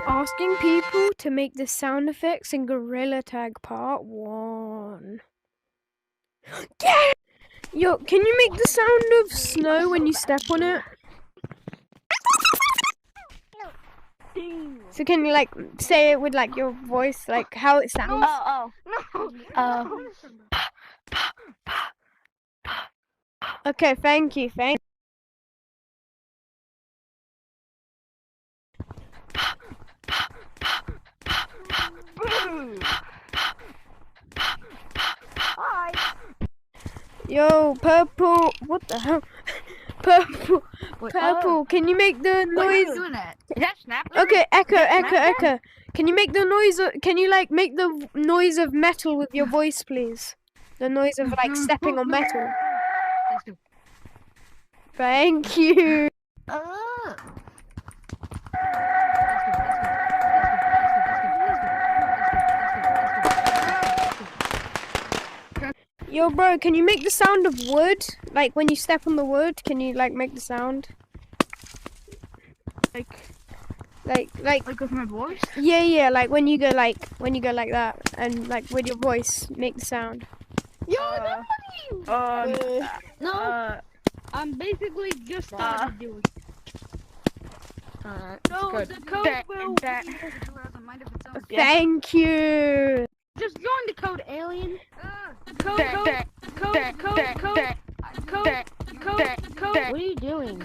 Asking people to make the sound effects in Gorilla Tag Part 1. Yeah! Yo, can you make the sound of snow when you step on it? So can you like say it with like your voice, like how it sounds? Okay, thank you. Yo, Purple, what the hell? Purple, can you make the noise? Doing it. Is that Snap? Okay, Echo. Can you make the noise, can you like make the noise of metal with your voice, please? The noise of like stepping on metal. Thank you. Yo, bro, can you make the sound of wood? Like when you step on the wood, can you like make the sound? Like with my voice? Yeah, like when you go like that and like with your voice make the sound. Yo, no. I'm basically just started doing. No, good. the code will. Thank you. Just join the code, alien. Code. What are you doing?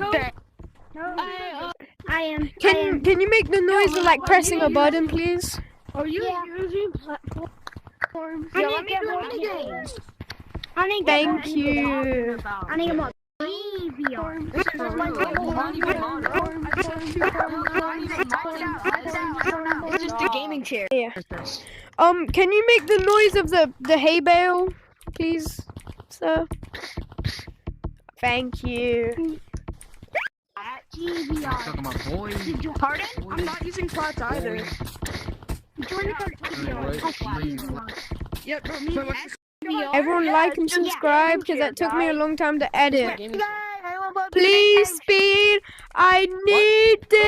I am. Can you make the noise of like pressing a button, please? Are you using platforms? I need to get more games. Thank you. I need more. It's just a gaming chair. Yeah. Can you make the noise of the hay bale, please, sir? Thank you. Pardon? I'm not using plots either. Yep, but me. Everyone like and subscribe because that took me a long time to edit. Please, speed. I need this.